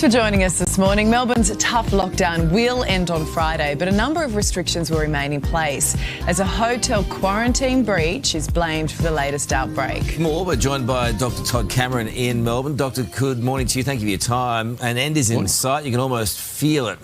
For joining us this morning. Melbourne's tough lockdown will end on Friday, but a number of restrictions will remain in place as a hotel quarantine breach is blamed for the latest outbreak. More, we're joined by Dr. Todd Cameron in Melbourne. Doctor, good morning to you. Thank you for your time. An end is in sight. You can almost feel it.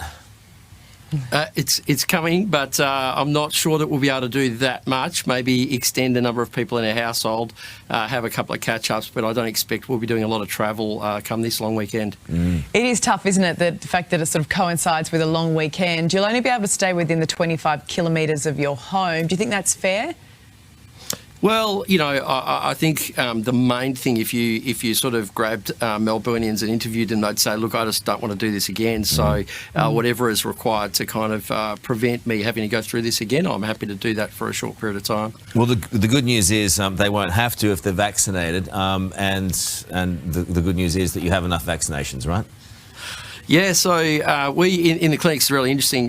It's coming, but I'm not sure that we'll be able to do that much. Maybe extend the number of people in our household, have a couple of catch-ups, but I don't expect we'll be doing a lot of travel come this long weekend. It is tough, isn't it, the fact that it sort of coincides with a long weekend. You'll only be able to stay within the 25 kilometres of your home. Do you think that's fair? Well, you know, I think the main thing, if you sort of grabbed Melburnians and interviewed them, they'd say, look, I just don't want to do this again. So whatever is required to kind of prevent me having to go through this again, I'm happy to do that for a short period of time. Well, the good news is they won't have to if they're vaccinated, and the good news is that you have enough vaccinations, right? Yeah, so we in the clinic, it's really interesting.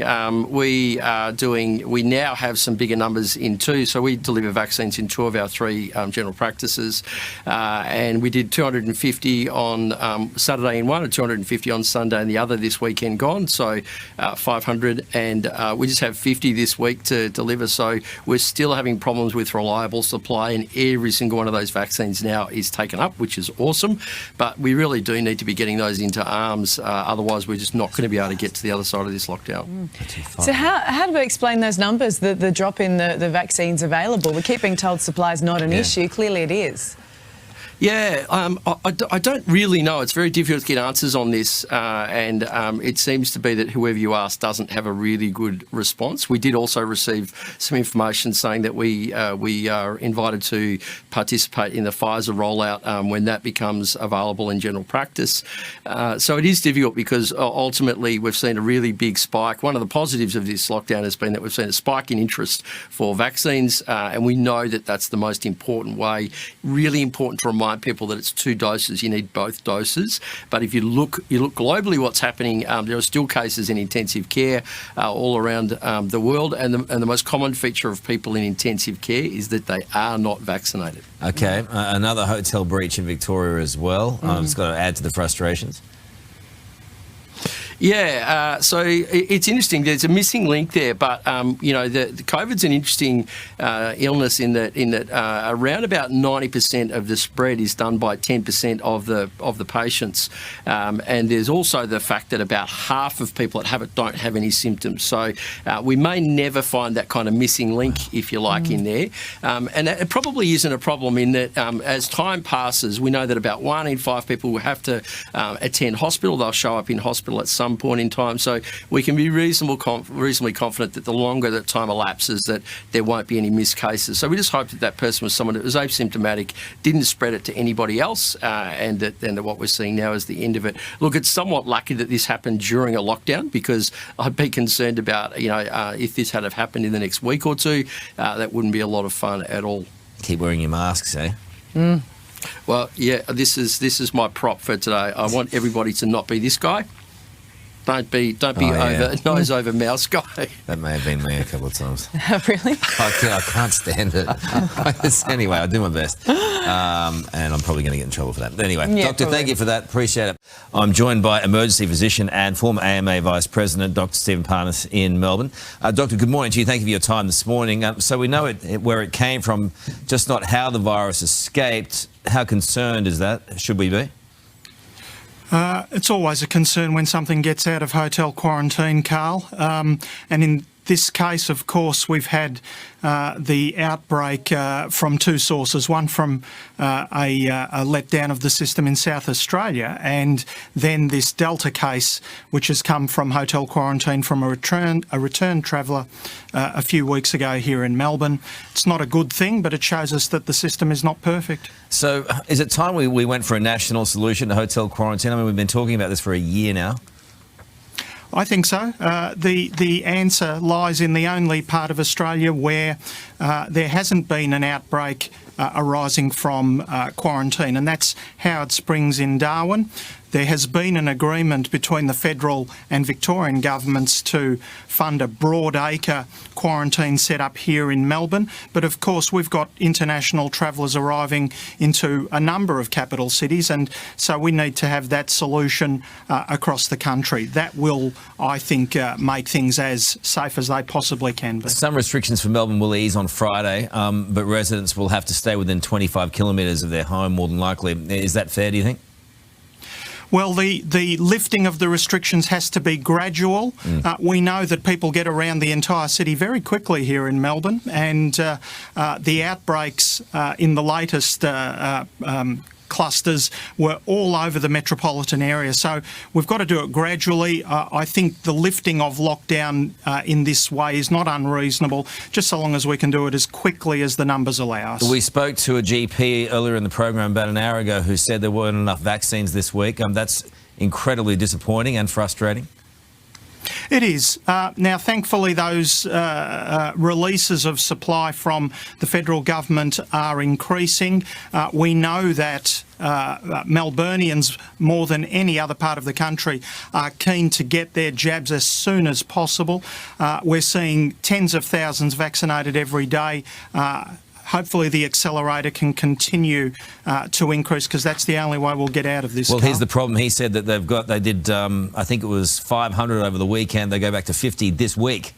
We now have some bigger numbers in two. So we deliver vaccines in two of our three general practices, and we did 250 on Saturday in one and 250 on Sunday and the other this weekend gone. So 500, and we just have 50 this week to deliver. So we're still having problems with reliable supply, and every single one of those vaccines now is taken up, which is awesome. But we really do need to be getting those into arms, otherwise we're just not going to be able to get to the other side of this lockdown. So how do we explain those numbers, the drop in the vaccines available? We keep being told supply is not an issue. Clearly it is. Yeah, I don't really know. It's very difficult to get answers on this, and it seems to be that whoever you ask doesn't have a really good response. We did also receive some information saying that we are invited to participate in the Pfizer rollout when that becomes available in general practice. So it is difficult because ultimately we've seen a really big spike. One of the positives of this lockdown has been that we've seen a spike in interest for vaccines, and we know that that's the most important way. Really important to remind people that it's two doses. You need both doses. But if you look globally, what's happening? There are still cases in intensive care all around the world, and the most common feature of people in intensive care is that they are not vaccinated. Okay, another hotel breach in Victoria as well. It's got to add to the frustrations. Yeah, so it's interesting. There's a missing link there, but you know, the COVID's an interesting illness in that around about 90% of the spread is done by 10% of the patients, and there's also the fact that about half of people that have it don't have any symptoms. So we may never find that kind of missing link, if you like, in there, and it probably isn't a problem in that as time passes, we know that about 1 in 5 people will have to attend hospital. They'll show up in hospital at some point in time, so we can be reasonably confident that the longer that time elapses, that there won't be any missed cases. So we just hope that that person was someone that was asymptomatic, didn't spread it to anybody else, and that what we're seeing now is the end of it. Look, it's somewhat lucky that this happened during a lockdown, because I'd be concerned about, you know, if this had have happened in the next week or two, that wouldn't be a lot of fun at all. Keep wearing your masks, eh? Well, yeah, this is my prop for today. I want everybody to not be this guy. Don't be nose over mouse guy. That may have been me a couple of times. Really? I can't stand it. Anyway, I do my best, and I'm probably going to get in trouble for that. But anyway, Yeah, Doctor, probably. thank you for that. Appreciate it. I'm joined by emergency physician and former AMA Vice President, Dr. Stephen Parnas in Melbourne. Doctor, good morning to you. Thank you for your time this morning. So we know where it came from, just not how the virus escaped. How concerned is that? Should we be? It's always a concern when something gets out of hotel quarantine, Carl. And in this case, of course, we've had the outbreak from two sources, one from a letdown of the system in South Australia, and then this Delta case, which has come from hotel quarantine from a return traveller a few weeks ago here in Melbourne. It's not a good thing, but it shows us that the system is not perfect. So is it time we went for a national solution to hotel quarantine? I mean, we've been talking about this for a year now. I think so. The answer lies in the only part of Australia where there hasn't been an outbreak arising from quarantine, and that's Howard Springs in Darwin. There has been an agreement between the federal and Victorian governments to fund a broad-acre quarantine set up here in Melbourne, but of course we've got international travellers arriving into a number of capital cities, and so we need to have that solution across the country. That will, I think, make things as safe as they possibly can be. Some restrictions for Melbourne will ease on Friday, but residents will have to stay within 25 kilometres of their home more than likely. Is that fair, do you think? Well, the lifting of the restrictions has to be gradual. We know that people get around the entire city very quickly here in Melbourne, and the outbreaks in the latest clusters were all over the metropolitan area. So we've got to do it gradually. I think the lifting of lockdown in this way is not unreasonable, just so long as we can do it as quickly as the numbers allow us. We spoke to a GP earlier in the program about an hour ago who said there weren't enough vaccines this week. That's incredibly disappointing and frustrating. It is. Now, thankfully, those releases of supply from the federal government are increasing. We know that Melburnians, more than any other part of the country, are keen to get their jabs as soon as possible. We're seeing tens of thousands vaccinated every day. Hopefully the accelerator can continue to increase, because that's the only way we'll get out of this. Well, here's the problem. He said that they did, I think it was 500 over the weekend. They go back to 50 this week.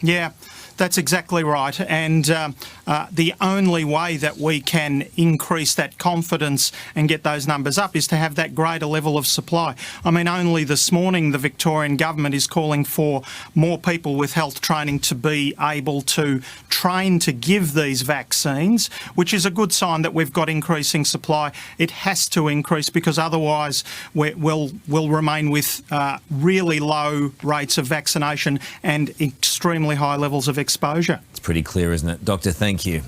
Yeah, that's exactly right. And the only way that we can increase that confidence and get those numbers up is to have that greater level of supply. I mean, only this morning the Victorian government is calling for more people with health training to be able to train to give these vaccines, which is a good sign that we've got increasing supply. It has to increase, because otherwise we'll remain with really low rates of vaccination and extremely high levels of exposure. It's pretty clear, isn't it? Doctor, thank you.